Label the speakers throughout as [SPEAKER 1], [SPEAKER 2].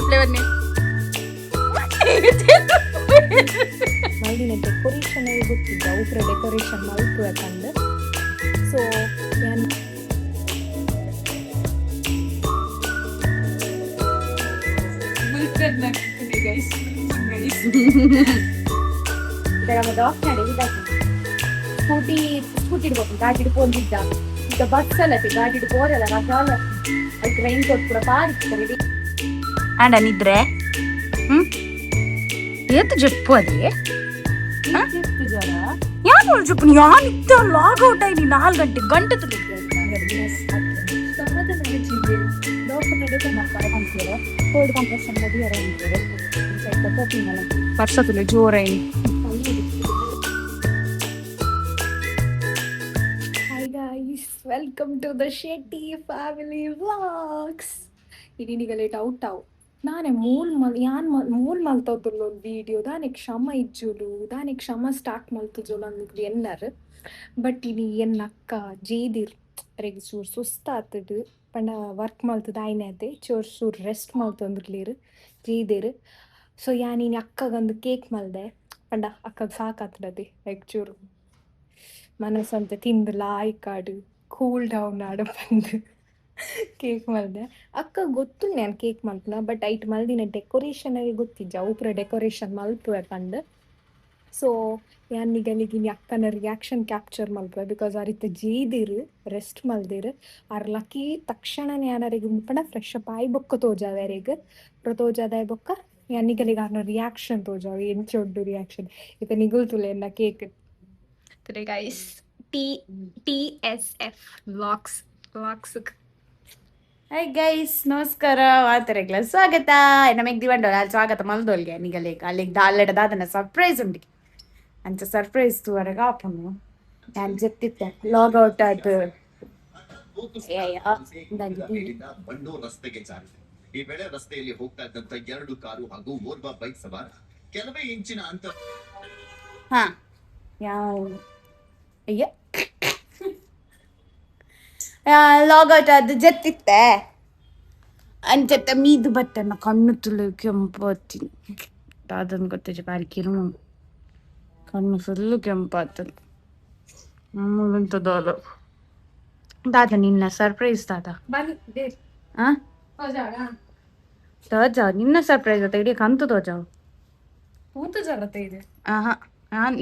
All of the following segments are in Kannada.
[SPEAKER 1] ಫ್ಲೇವರ್ನೇ
[SPEAKER 2] ಮಲ್ದಿನ ಡೆಕೋರೇಷನ್ ಗೊತ್ತಿದ್ದ ಉಪ್ರ ಡೆಕೋರೇಷನ್ ಮಲ್ಪು ಯಾಕಂದ್ರೆ ಸೊ ಸ್ಕೂಟಿ ಇಡ್ಬೇಕು ಗಾಡಿ ಹಿಡ್ಕೊಂಡಿದ್ದ ಈಗ ಬಸ್ ಅಲ್ಲ ಗಾಡಿ ಹಿಡ್ಕೋರಲ್ಲ ರಜಾಲ ಅದಕ್ಕೆ ರೈನ್ ಕೋಟ್ ಕೂಡ ಪಾಡಿರ್ತಾರೆ
[SPEAKER 1] ಆಂಡ ನಿದ್ರೆ ಏತು ಜಪ್ಪು ಅದೇ
[SPEAKER 2] ಜ್ವರ
[SPEAKER 1] ಯಾರು ಜಪ್ಪು ಯಾನ್ ಇತ್ತ ಲಾಗ್ ಔಟ್ ಆಗಿ 4 ಗಂಟೆ ವರ್ಷ ತುಲೆ ಜೋರ
[SPEAKER 2] welcome to the Shetty family vlogs ಇದೀಗ ಲೇಟ್ ಔಟ್ ಆವು ನಾನೇ ಮೂಲ್ ಮಲ್ತೋದುಲ್ಲ ಒಂದು ವಿಡಿಯೋ ದಾನೆ ಕ್ಷಮ ಇಜ್ಜುಲು ದಾನೆ ಕ್ಷಮ ಸ್ಟಾರ್ಟ್ ಮಲ್ತುಜುಲು ಅಂದ್ ಎನ್ನರ್ ಬಟ್ ಇನಿ ಎನ್ನಕ್ಕ ಜೇದಿರ್ ರೆಗ್ ಚೂರು ಸುಸ್ತಾತುಡು ಪಂಡ ವರ್ಕ್ ಮಲ್ತದ ಆಯ್ನದೆ ಚೂರು ರೆಸ್ಟ್ ಮಲ್ತೊಂದಿರ್ಲೀರು ಜೇದಿರ್ ಸೊ ಯಾನೀನು ಅಕ್ಕಗೊಂದು ಕೇಕ್ ಮಲ್ದೆ ಪಂಡ ಅಕ್ಕಗೆ ಸಾಕಾತದೆ ರೆಗ್ ಚೂರು ಮನಸ್ಸಂತ ತಿಂದು ಲಾಯ್ಕಾಡು ಕೂಲ್ ಡೌನ್ ಆಡ ಬಂದು ಕೇಕ್ ಮಲ್ದೆ ಅಕ್ಕ ಗೊತ್ತು ನಾನು ಕೇಕ್ ಮಲ್ಪನ ಬಟ್ ಐಟ್ ಮಲ್ದಿನ ಡೆಕೋರೇಷನ್ ಆಗಿ ಗೊತ್ತಿದ್ದ ಉಪ್ರ ಡೆಕೋರೇಷನ್ ಮಲ್ಪುವೆ ಪಂಡ್ ಸೊ ಯಾನಿಗಲಿಗಿನ ಅಕ್ಕನ ರಿಯಾಕ್ಷನ್ ಕ್ಯಾಪ್ಚರ್ ಮಲ್ಪುವೆ ಬಿಕಾಸ್ ಅವ್ರಿತ್ತ ಜೇದಿರು ರೆಸ್ಟ್ ಮಲ್ದಿರು ಅವ್ರ ಲಕ್ಕಿ ತಕ್ಷಣನೇ ಯಾರಿಗೆ ಮುಪ್ಪಣ ಫ್ರೆಶ್ ಅಪ್ ಆಯ್ ಬೊಕ್ಕ ತೋಜಾವ ಯಾರಿಗೆ ತೋಜಾದ ಬೊಕ್ಕ ಯಾನಿಗಲಿಗೆ ಅವ್ರನ್ನ ರಿಯಾಕ್ಷನ್ ತೋಜಾವ ಏನು ಚೊಡ್ಡು ರಿಯಾಕ್ಷನ್ ಇತ್ತ ನಿಗುಲ್ತುಲೆ ಎನ್ನ cake today guys TSF vlogs
[SPEAKER 1] hi guys ನಮಸ್ಕಾರ ವಾತರೆಗ್ಲ ಸ್ವಾಗತ ನಮಗೆ ದಿವಂಡೋಲ್ಲ ಅಲ್ಲಿ ಸ್ವಾಗತ ಮಲ್ದೋಲ್ಗೆ ನಿಗಲೇಕ ಅಲ್ಲಿಗೆ ದಾಲ್ಲೆಡ ದಾದನ ಸರ್ಪ್ರೈಸ್ ಉಂಟಿಗೆ ಅಂಚ ಸರ್ಪ್ರೈಸ್ ತೂವರೆಗೆ ಆಪನು ನಾನು ಜೆತ್ತಿತ್ತೆ ಲಾಗ್ ಔಟ್ ಆಯ್ತು
[SPEAKER 3] ಈ ವೇಳೆ ರಸ್ತೆಯಲ್ಲಿ ಹೋಗ್ತಾ ಇದ್ದಂತ 2 ಕಾರು ಹಾಗೂ ಓರ್ವ ಬೈಕ್ ಸವಾರ ಕೆಲವೇ ಇಂಚಿನ ಅಂತರ
[SPEAKER 1] ಅಯ್ಯ ಲಾಗ್ ಔಟ್ ಅದು ಜೆತ್ತಿತ್ತೆ ಅಂಚತ್ತ ಮೀದು ಬಟ್ಟನ್ನ ಕಣ್ಣು ತುಳು ಕೆಂಪತ್ತೀನಿ ಅದನ್ನು ಗೊತ್ತಿಜ ಬಾರಿ ಕಿರು ಕಣ್ಣು ಫುಲ್ಲು ಕೆಂಪಾತನು ಎಂತದಾದ ದಾದ ನಿನ್ನ ಸರ್ಪ್ರೈಸ್ ದಾದ ತೋಜಾವ್ ನಿನ್ನ ಸರ್ಪ್ರೈಸ್ ಆತ ಇಡೀ ಕಂತು ತೋಜಾವ್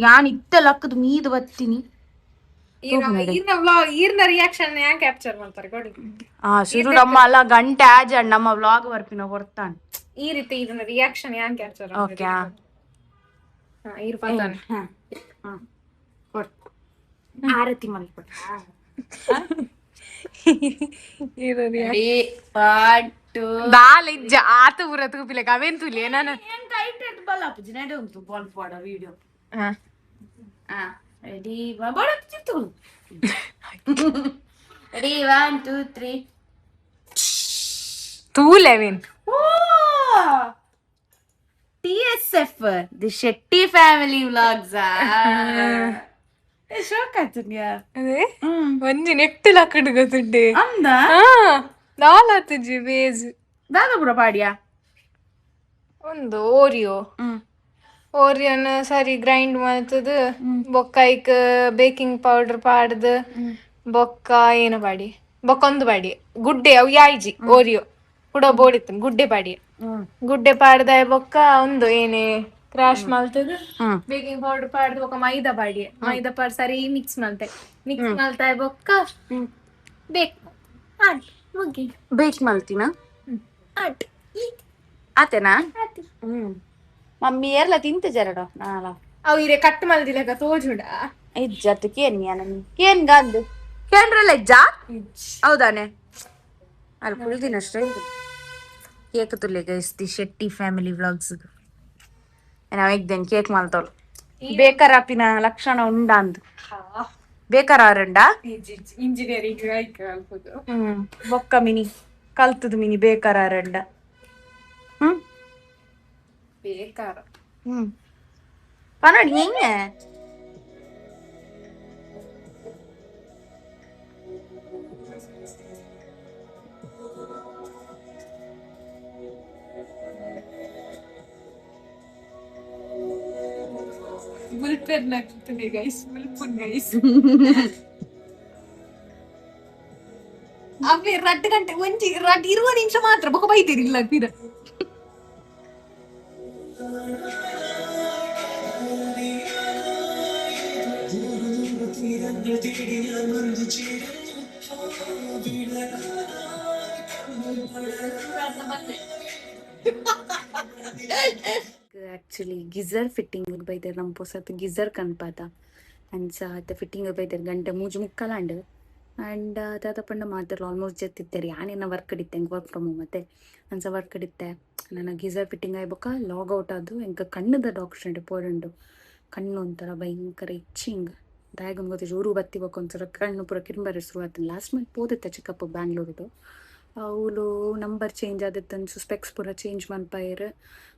[SPEAKER 1] ಯಾನ್ ಇತ್ತ ಲಕ್ಕದು ಮೀದು ಬತ್ತೀನಿ
[SPEAKER 2] ರಿಯಾಕ್ಷನ್ ಯಾಕೆ ಕ್ಯಾಪ್ಚರ್ ಮಾಡ್ತಾರೆ ಕೊಡಿ
[SPEAKER 1] ಶುರು ನಮ್ಮ ಅಲ್ಲ ಗಂಟೆ ಆಜ ನಮ್ಮ ವ್ಲಾಗ್ ಬರ್ಪಿನ ಕೊಡ್ತಾನೆ
[SPEAKER 2] ಈ ರೀತಿ ಇದನ್ನ ರಿಯಾಕ್ಷನ್ ಯಾಕೆ ಕ್ಯಾಪ್ಚರ್
[SPEAKER 1] ಓಕೆ ಆರತಿ ಮಲ್ಕೊಡ ದಾಲ್ ಇಜ್ಜ ಆತ ಊರ ತೂಪಿಲೆ ಅವೇನ್ ತುಲಿ ನಾನು ಬಲ್ಲ ಅಪ್ಪಜಿ ನಡೆ ಉಂಟು ಬಾಲ್ ಪಾಡ ವಿಡಿಯೋ ರೆಡಿ ಬಾಳ ಚಿತ್ತು ready 1 2 3 two eleven TSF the Shetty family vlogs ಶೋಕ್ ಆತನ್ಯಾ
[SPEAKER 2] ಅದೇ ಒಂಜಿ ನೆಟ್ಟಿಲ ಹಾಕೊಂಡು ಗೊತ್ತುಂಡೆ
[SPEAKER 1] ಅಂದ
[SPEAKER 2] ನಾಲಾತುಜಿ ಬೇಜ್
[SPEAKER 1] ದಾದ ಪುರ ಪಾಡ್ಯಾ
[SPEAKER 2] ಒಂದು ಓರಿಯೋನ ಸರಿ ಗ್ರೈಂಡ್ ಮಾಡ್ತದ ಬೊಕ್ಕ ಬೇಕಿಂಗ್ ಪೌಡರ್ ಪಾಡ್ದು ಬೊಕ್ಕ ಏನು ಬಾಡಿ ಬೊಕ್ಕ ಒಂದು ಬಾಡಿ ಗುಡ್ಡೆ ಅವು ಯಾಯ್ಜಿ ಓರಿಯೋ ಕೂಡ ಬೋಡಿತ್ತು ಗುಡ್ಡೆ ಪಾಡ್ದ ಬೊಕ್ಕ ಒಂದು ಏನೇ ಕ್ರಾಶ್ ಮಾಡ್ತದ ಬೇಕಿಂಗ್ ಪೌಡರ್ ಪಾಡ್ದು ಬೊಕ್ಕ ಮೈದಾ ಪಾಡ್ ಸರಿ ಮಿಕ್ಸ್ ಮಲ್ತಾ ಬೊಕ್ಕ
[SPEAKER 1] ಬೇಕ್ ಮಲ್ತಿನ ಆತೇನಾ ಮಮ್ಮಿ ಏರ್ಲ ತಿಂತ ಜರಡ ನಾಲ
[SPEAKER 2] ಅವು ಇರೆ ಕಟ್ ಮಲ್ದಿಲ್ಲ ತೋಜುಡ
[SPEAKER 1] ಇಜ್ಜತ್ ಕೇನ್ ಗಾಂದು ಕೇಂದ್ರಲ್ಲ ಇಜ್ಜ ಹೌದಾನೆ ಅಲ್ಲಿ ಕುಳ್ದಿನಷ್ಟೇ ಕೇಕ್ ತುಲೆ guys the Shetty family vlogs ನಾವು ಇದ್ದೇನೆ ಕೇಕ್ ಮಲ್ತವಳು ಬೇಕಾರ ಅಪ್ಪಿನ ಲಕ್ಷಣ ಉಂಡ ಅಂದು ಬೇಕಾರ ಅವರುಂಡ
[SPEAKER 2] ಇಂಜಿನಿಯರಿಂಗ್
[SPEAKER 1] ಬೊಕ್ಕ ಮಿನಿ ಕಲ್ತದ ಮಿನಿ ಬೇಕಾರ ಅವರುಂಡ
[SPEAKER 2] ಬೇಕಾರ
[SPEAKER 1] ಪನಡಿ ಹೆಂಗೆ
[SPEAKER 2] ಮುಲ್ಪೆರ್ನ ಆಗ್ತದೆ ಗೈಸ್, ಮುಲ್ಪುನ್ ಗೈಸ್. ಅವೇ 2 ಗಂಟೆ ಒಂಜಿ 20 ನಿಮಿಷ ಮಾತ್ರ ಬೊಕ ಬೈತೀರಿಲ್ಲ ಪಿರ.
[SPEAKER 1] ಆಕ್ಚುಲಿ ಗಿಜರ್ ಫಿಟ್ಟಿಂಗ್ ಬೈತಾರೆ ನಮ್ಮ ಪೊಸತ್ ಗಿಜರ್ ಕನ್ಪಾತ ಅಂಚ ಅತ್ತ ಫಿಟ್ಟಿಂಗ್ ಬೈತಾರೆ ಗಂಟೆ 3:45 ಆ್ಯಂಡ್ ಅದಾದ ಪಂಡ ಮಾತ್ರ ಆಲ್ಮೋಸ್ಟ್ ಜತ್ತಿತ್ತೇರಿ ಯಾನೇನ ವರ್ಕ್ ಇಡಿತ್ತೆ ಹೆಂಗೆ ವರ್ಕ್ ಫ್ರಮ್ ಹೋಮ್ ಮತ್ತೆ ಅಂಚ ವರ್ಕ್ ಇಡಿತ್ತೆ ನನ್ನ ಗಿಜರ್ ಫಿಟ್ಟಿಂಗ್ ಆಯ್ಬೇಕಾ ಲಾಗೌಟ್ ಆದು ಎಂಕ ಕಣ್ಣದ ಡಾಕ್ಟರ್ ಪೋರಂಡು ಕಣ್ಣು ಒಂಥರ ಭಯಂಕರ ಇಚ್ಚಿಂಗ್ ದಾಯಗನ್ ಗೊತ್ತಿಜ್ ಊರು ಬತ್ತಿಬೇಕು ಒಂಥರ ಕಣ್ಣು ಪೂರ ಕಿರ್ಬರ ಶುರುವಾತ ಲಾಸ್ಟ್ ಮಂತ್ ಪೋದಿತ್ತೆ ಚೆಕಪ್ ಬ್ಯಾಂಗ್ಳೂರಿದು ಅವಳು ನಂಬರ್ ಚೇಂಜ್ ಆದಿತ್ತು ಸ್ಪೆಕ್ಸ್ ಪೂರ ಚೇಂಜ್ ಮನ್ಪಾಯರ್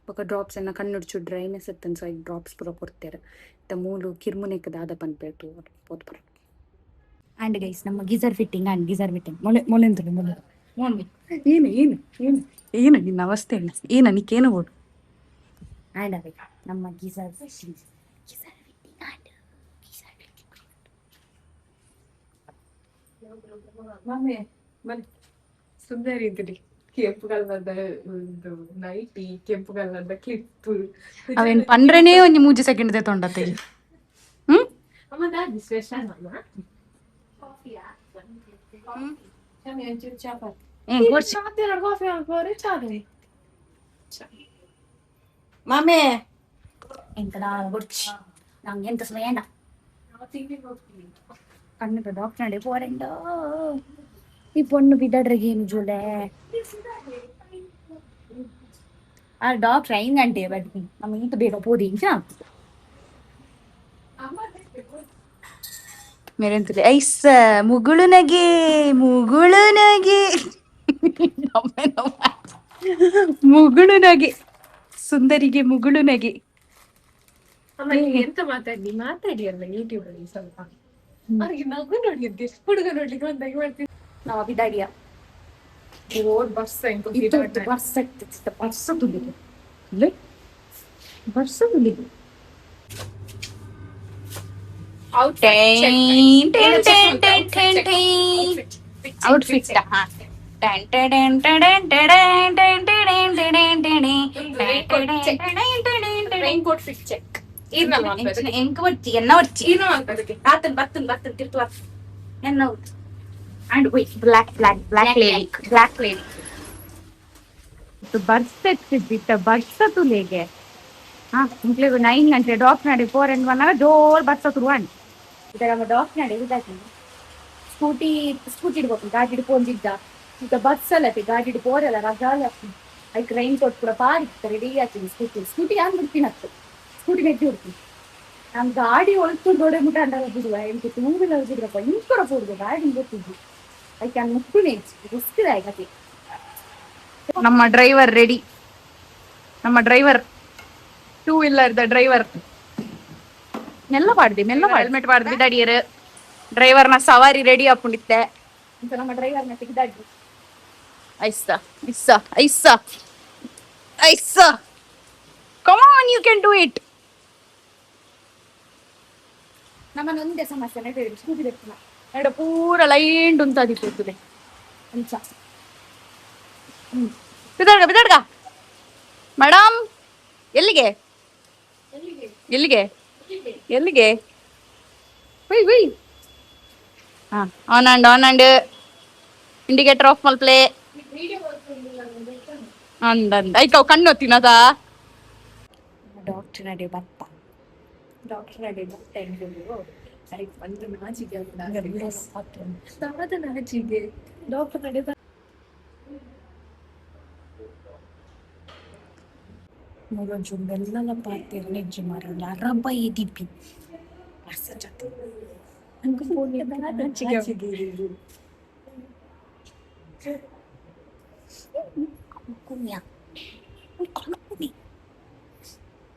[SPEAKER 1] ಬೊಕ ಡ್ರಾಪ್ಸ್ ಎನ್ನ ಕಣ್ಣುಡ್ಚು ಡ್ರೈನೆಸ್ ಇತ್ತನ್ ಸೊ ಡ್ರಾಪ್ಸ್ ಪೂರ ಕೊಡ್ತೇರೆ ಇತ್ತ ಮೂಲು ಕಿರ್ಮುನೆಕ್ ದಾದ ಪನ್ಪೇಟು ಪೋದ್ ಬರ ಆ್ಯಂಡ್ ಗೈಸ್ ನಮ್ಮ ಗಿಜರ್ ಫಿಟ್ಟಿಂಗ್ ಮೊಳೆಂತುಡು ಏನು ಏನು ಏನು ಏನು ನಿನ್ನ ಅವಸ್ಥೆ ಇಲ್ಲ ಏನ ನಿಕ್ಕೇನು ಓಡು ಆ್ಯಂಡ್ ಅದೇ ನಮ್ಮ ಗಿಜರ್ ಫಿಟ್ಟಿಂಗ್
[SPEAKER 2] ಮಮ್ಮಿ ಸುಂದರಿ ಇದ್ರಿ, ಕೆಂಪು ಕಲರ್ದ ಒಂದು ನೈಟಿ, ಕೆಂಪು ಕಲರ್ದ ಕ್ಲಿಪ್.
[SPEAKER 1] ಅವೇನ್ ಪಂಡ್ರೆನೇ ಒಂಜಿ 3 ಸೆಕೆಂಡ್ ತೊಂಡತ್ತೆ ಹ್ಮ್
[SPEAKER 2] ಅಮ್ಮ ದಾದಿ ಸ್ಪೆಷಲ್ ಅಮ್ಮ ಕಾಫಿಯಾ ಚಾಮಿ ಒಂಚೂರು ಚಾಪಾತಿ ಕಾಫಿ ಹಾಕೋರೆ ಚಾದ್ರೆ
[SPEAKER 1] ಮಾಮೆ ಎಂಕದ ಗುಡ್ಚಿ ನಂಗೆ ಎಂತ ಸ್ಮೇಂಡ ಕಣ್ಣು ಡಾಕ್ಟರ್ ನಡೆ ಪೋರೆಂಡ ಈ ಪೊಣ್ಣು ಬಿದ್ದಡ್ರಿಗೆ ಏನು ಜೂಲೆ ಆ ಡಾಕ್ಟರ್ 5 ಗಂಟೆ ಬಡ್ಡಿ ನಮ್ಮ ಈತ ಬೇಗ ಪೋದಿ ಮೇರೆಂತಲೇ ಐಸ್ ಮುಗುಳು ನಗೆ ಮುಗುಳು ನಗೆ ಸುಂದರಿಗೆ ಮುಗುಳು ನಗೆ.
[SPEAKER 2] ಅಮ್ಮ ಎಂತ ಮಾತಾಡಿ ಅಲ್ಲ ಯೂಟ್ಯೂಬ್ ಅಲ್ಲಿ ಸ್ವಲ್ಪ ಅವ್ರಿಗೆ ನಗು ನೋಡಿದ್ದೆ ಹುಡುಗ ನೋಡ್ಲಿಕ್ಕೆ ಬಂದಾಗಿ ಮಾಡ್ತೀನಿ
[SPEAKER 1] ನಾವು ಬಿದ್ದಾಡಿಯ
[SPEAKER 2] ರೋಡ್ ಬಸ್
[SPEAKER 1] ಬರ್ಸ ತುಲಿಗೆ ಔಟ್ಫಿಟ್
[SPEAKER 2] ರೈನ್ಕೋಟ್ ಫಿಟ್ ಚೆಕ್
[SPEAKER 1] ಎಂಕ ಬರ್ತಿ ಎನ್ನ ಬರ್ತಿ ಬರ್ತನ್ ತಿರ್ತು ಎನ್ನ and wait black lady तो बर्स तुलेगे हाँ मुझे 9 घंटे डॉक्टर नडी 4 and 1 जोर बर्स तुरुवान इधर हम डॉक्टर नडी इदाकी स्कूटी इडबोकु गाड़ी इडपोंजिद्द इद बर्स अल्लति गाड़ी इडपोरಲ್ಲ ರಗಾಲ ಐಕ್ ರೈನ್ ಕೋಟ್ ಪೂರ ಪಾರಿತ್ತು ರೆಡಿ ಆಯ್ತು ಸ್ಕೂಟಿ ಯಾನ್ ಬಿಡ್ತೀನತ್ತು ಸ್ಕೂಟಿ ನೆಟ್ಟಿ ಹುಡ್ತೀನಿ ನಾನು ಗಾಡಿ ಒಳತು ದೊಡ್ಡ ಮುಟ್ಟ ಅಂಡಾಗ ಬಿಡುವ ಎಂಟು ತೂವಿಲ ಬಿಡ್ರಪ್ಪ ಇಂಕರ ಪೋಡ್ದು ಗಾಡಿ ಗೊತ್ತಿದ್ದು ಐಕೆ ಅನ್ ಮುಟ್ಟುನೆ ರಿಸ್ಕ್ ಆಯ್ತು ನಮ್ಮ ಡ್ರೈವರ್ ರೆಡಿ ನಮ್ಮ ಡ್ರೈವರ್ 2 ವೀಲರ್ ದ ಡ್ರೈವರ್ ಮೆಲ್ಲ ಹೆಲ್ಮೆಟ್ ಪಾಡ್ದು ದಡಿಯರು ಡ್ರೈವರ್ನ ಸವಾರಿ ರೆಡಿ ಆಪುಂಡಿತ್ತೆ ಅಂತ ನಮ್ಮ ಡ್ರೈವರ್ನ ತೆಗೆದಾಡಿ ಐಸ come on you can do it ನಮ್ಮನ್ನ ಒಂದೇ ಸಮಸ್ಯೆ ನೆಟ್ಟಿರಿ ಸ್ಕೂಟಿ ತೆಗ್ತಿನ ಎರಡು ಪೂರ ಲೈನ್ ಉಂತಾದಿತ್ತು ಅಂಚ ಬಿದ್ದಾಡ್ಗ ಮೇಡಮ್ ಎಲ್ಲಿಗೆ ಆನ್ ಅಂಡ್ ಇಂಡಿಕೇಟರ್ ಆಫ್ ಮಲ್ಪ್ಲೆ ಅಂಡ್ ಐಕ ಕಣ್ಣು ಹೊತ್ತಿನದ ಡಾಕ್ಟರ್ ನಡೆ ಬತ್ತ
[SPEAKER 2] ಸರಿ ಬಂದು ನಾಚಿಗೆ ನಾಚಿಗೆ ಡಾಕ್ಟರ್ ನಡೆ ಮೊದಲು ಬೆಲ್ಲಲ ಪಾರ್ತಿರು ನೆಜ್ಜಿ ಮಾರಲ್ಲ ರಬ್ಬ ದಿಪ್ಪಿ ಅರ್ಸ ಜೊತೆ ನಂಗೆ phone ನಾಚಿಗೆ
[SPEAKER 1] Kunya, kalau ni,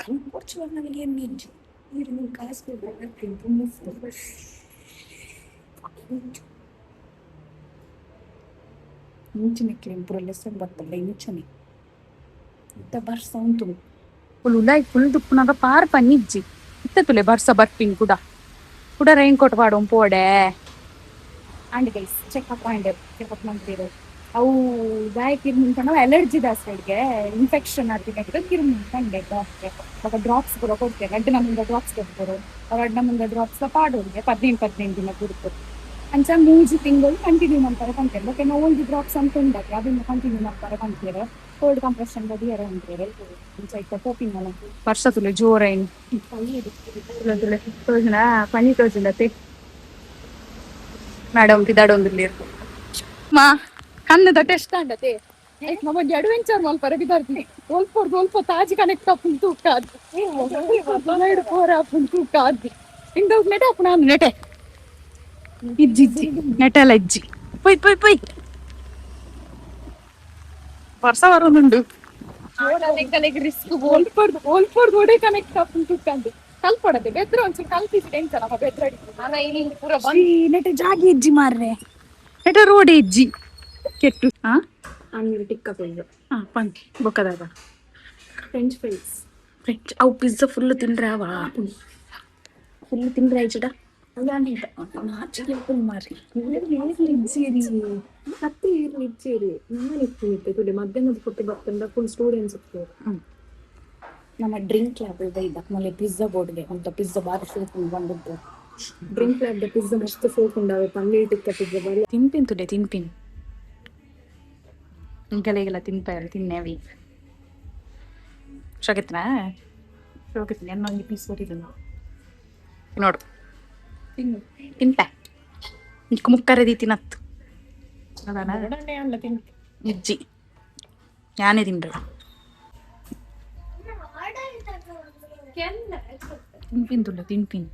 [SPEAKER 1] kan porcuan lagi dia minju, dia dengan kas berbagai pintu musuh. Minju ni klaim perlesan buat terlalu minju ni. Kita bersama tu, pululai pul tu pun ada par panijji. ಇತ್ತುಲೆ ಬರ್ಸ ಬರ್ಪಿಂಗ್ ಕೂಡ ಕೂಡ ರೈನ್ ಕೋಟ್ ಪಾಡೋನ್ ಪೋಡೆ ಆಂಡ್ ಗೈಸ್ ಚೆಕಪ್ ಮಾಡ್ತೀರು ಅವು ಗಾಯ ಕಿರ್ಮಿಂತ ಅಲರ್ಜಿ ದಾಸ್ಗೆ ಇನ್ಫೆಕ್ಷನ್ ಆಗ್ತಿದೆ ಕಿರ್ಮಿಂತಂಡೆ ಡಾಕ್ಟರ್ ಡ್ರಾಪ್ಸ್ ಕೂಡ ಕೊಡ್ತೇವೆ ಅಡ್ಡ ನಮ್ಮಿಂದ ಡ್ರಾಪ್ಸ್ ಕೊಡ್ತಾರೆ ಅವ್ರ ಅಡ್ಡ ಮುಂದೆ ಡ್ರಾಪ್ಸ್ ಪಾಡೋರಿಗೆ 15 ದಿನ ಬಿಡ್ತಾರೆ ಅಂಚ 3 ತಿಂಗಳು ಕಂಟಿನ್ಯೂ ಮಾಡ್ತಾರೆ ಕಂತೇವೆ ಬಟ್ ನಾವು ಒಂದು ಡ್ರಾಪ್ಸ್ ಅಂತ ಉಂಟಾಗಿ ಅದನ್ನು ಕಂಟಿನ್ಯೂ ಮಾಡ್ತಾರೆ ಕಂತೀರ ಕೋಲ್ಡ್ ಕಂಪ್ರೆಷನ್ ಬದಿಯರ ಅಂತಾರೆ ಹೋಪಿಂಗ್ ವರ್ಷ ತುಲೆ ಜೋರೈನ್ ಪನಿ ತೋಜಿಲ್ಲತೆ ಮೇಡಮ್ ಬಿದಾಡೊಂದಿಲ್ಲ ಮಾ ಕಣ್ಣದ ಟೆಸ್ಟ್ ಅಂಡತೆ ನಮಗೆ ಅಡ್ವೆಂಚರ್ ಮಲ್ಪರ ಬಿದಾರ್ತೀನಿ ಸ್ವಲ್ಪ ತಾಜಿ ಕನೆಕ್ಟ್ ಆಪುನ್ ತೂಕಾದ್ ಪೋರ ಆಪುನ್ ತೂಕಾದ್ ಇಂದ ನೆಟೆ ಆಪು ನಾನು ನೆಟೆ ಇಜ್ಜಿ ನೆಟೆಲ್ಲ ಇಜ್ಜಿ ಪೊಯ್ ವರ್ಷ ಬರೋನುಂಡು ರಿಸ್ಕ್ ಓಲ್ಪಡ್ದು ಒಡೆ ಕನೆಕ್ಟ್ ಆಪುನ್ ತೂಕಾದ್ ಕಲ್ಪಡದೆ ಬೆದ್ರ ಒಂಚೂರು ಕಲ್ಪಿಸಿ ಟೆನ್ಷನ್ ಅಪ್ಪ ಬೆದ್ರಡಿ ನೆಟೆ ಜಾಗಿ ಇಜ್ಜಿ ಮಾರ್ರೆ ನೆಟೆ ರೋಡ್ ಇಜ್ಜಿ ಕೆಟ್ಟು ಅಂಗಡಿ ಟಿಕ್ಕ ಪೈಜ ಪಂಚ್ ಬೊಕ್ಕದಾಗ ಫ್ರೆಂಚ್ ಅವು ಪಿಜ್ಜಾ ಫುಲ್ ತಿಂದ್ರಾವಾ ಫುಲ್ ತಿಂದ್ರೆ ಆಯ್ಚಡ ಮಾರಿ
[SPEAKER 2] ಇಜ್ಜೇರಿ ಮಧ್ಯಾಹ್ನದ ಕೊಟ್ಟು ಬರ್ತಂದ ಫುಲ್ ಸ್ಟೂಡೆಂಟ್ಸ್
[SPEAKER 1] ನಮ್ಮ ಡ್ರಿಂಕ್ ಲ್ಯಾಬ್ ಇದ್ದ ಮೊನ್ನೆ ಪಿಜ್ಜಾ ಬೋರ್ಡ್ಗೆ ಅಂತ ಪಿಜ್ಜಾ ಬಾರಿ ಶೋಕ್ ಬಂದಿದ್ದು
[SPEAKER 2] ಡ್ರಿಂಕ್ ಲ್ಯಾಬ್ ಪಿಜ್ಜಾ ಮಸ್ತ್ ಸೋಕ್ ಉಂಡಾವೆ ಪನ್ನೀರ್ ಟಿಕ್ಕ ಪಿಜ್ಜಾ ಬರೀ
[SPEAKER 1] ತಿನ್ಪಿನ್ ಇಂಕಲೆಗೆಲ್ಲ ತಿನ್ನೇವಿ ಶೋಕಿತ್ನಾ ಶೋಕಿತ್ನಿ ಅನ್ನೊಂದು ಪೀಸ್ ಬರಿದು ನೋಡು ತಿನ್ಪ ಮುಕ್ಕರದಿ ತಿನ್ನತ್ತು ಇಜ್ಜಿ ಯಾನೇ ತಿನ್ರ ತಿನ್ಪಿನ್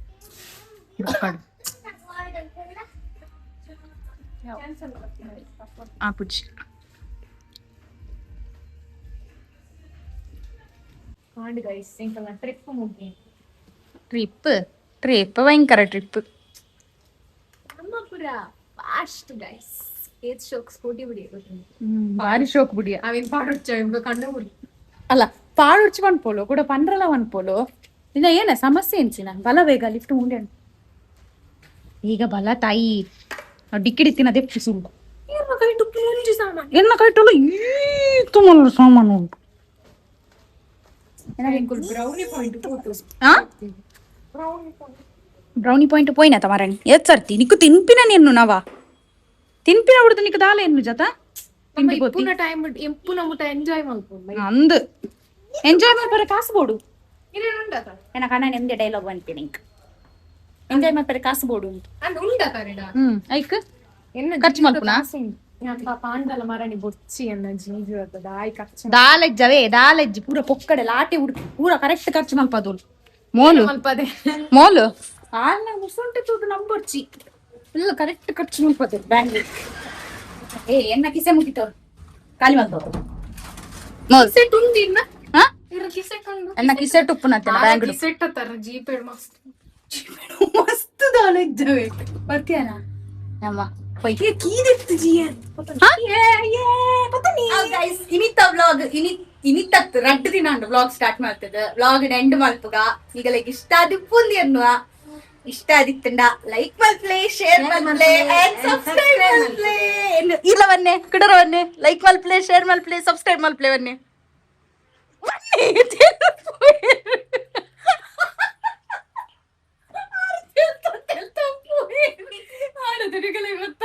[SPEAKER 1] ಪುಜ್ಜಿ ಟ್ರಿಪ್ ಭಯಂಕರ ಟ್ರಿಪ್ ಭಾರಿ ಶೋಕ್ ಬಿಡಿ ಅಲ್ಲ ಪಾಡುಡ್ಚಿ ಪನ್ಪೋಲು ಕೂಡ ಪಂಡ್ರಲ ಪನ್ಪೋಲು ಇನ್ನ ಏನ ಸಮಸ್ಯೆ ಎನ್ಸಿನ ಬಲ ಬೇಗ ಲಿಫ್ಟ್ ಮುಂದೆ ಈಗ ಬಲ ತಾಯಿ ಡಿಕ್ಕಿಡಿ ತಿನ್ನದೆ ಸುಳ್ಳು ಎನ್ನ ಕೈಟಲು ಈತು ಮಲ್ಲ ಸಾಮಾನು ಉಂಟು ಬ್ರೌನಿ ಪಾಯಿಂಟ್ ಪೋಯ್ನ ತಮಾರಣಿ ಎತ್ ಸರ್ತಿ ನಿಕ್ಕು ತಿನ್ಪಿನ ನೀನು ನಾವಾ ತಿನ್ಪಿನ ಬಿಡುದು ನಿಕ್ಕು ದಾಲ ಏನು ಜತ ಅಂದ್ ಎಂಜಾಯ್ ಮಾಡ್ಬಾರ ಕಾಸು ಬೋಡು ಏನ ಕಣ್ಣ ನಿಮ್ದೆ ಡೈಲಾಗ್ ಅಂತೀನಿ ಎಂಜಾಯ್ ಮಾಡ್ಬಾರ ಕಾಸು ಬೋಡು ಐಕ್ ಖರ್ಚು ಮಲ್ಪುನ ದಾಲೆಜ್ಜಿ ಪೂರ ಪೊಕ್ಕಡೆ ಲಾಟಿ ಹುಡುಕಿ ಪೂರ ಕರೆಕ್ಟ್ ಖರ್ಚು ಮಲ್ಪದೋಳು ಮೋಲು ಆಲ್ನ ಮುಸುಂಟೆ ತೂದು ನಂಬರ್ಚಿ ಇಲ್ಲ ಕರೆಕ್ಟ್ ಖರ್ಚು ಮಲ್ಪದೆ ಬ್ಯಾಂಗ್ಳೂರ್ ಎನ್ನ ಕಿಸೆ ಮುಗಿತವ್ರು ಖಾಲಿ ಬಂದವರು ಎನ್ನ ಕಿಸೆಟ್ ಉಪ್ಪುನತ್ತೆ ಬ್ಯಾಂಗ್ಳೂರ್ ಮಸ್ತ್ ದಾಲೆಜ್ಜವೆ ಬರ್ತೀಯನ ನಮ್ಮ ಇನಿತ್ತತ್ತು ರಡ್ಡು ದಿನ ಉಂಟು ವ್ಲಾಗ್ ಸ್ಟಾರ್ಟ್ ಮಾಡ್ತದ ವ್ಲಾಗ್ ಎಂಡ್ ಮಲ್ಪುಗ ಈಗ ಲೈಕ್ ಇಷ್ಟ ಆದಿಪ್ಪುಂದಿ ಅನ್ನುವ ಇಷ್ಟ ಆದಿತ್ತಂಡ ಲೈಕ್ ಮಲ್ಪ್ಲೆ ಶೇರ್ ಮಲ್ಪ್ಲೆ ಸಬ್ಸ್ಕ್ರೈಬ್ ಮಲ್ಪ್ಲೆ ಇಲ್ಲ ಬನ್ನೆ ಕುಡರವನ್ನೆ ಲೈಕ್ ಮಲ್ಪ್ಲೆ ಶೇರ್ ಮಲ್ಪ್ಲೆ ಸಬ್ಸ್ಕ್ರೈಬ್ ಮಲ್ಪ್ಲೆ ಬನ್ನೆ ಗೊತ್ತ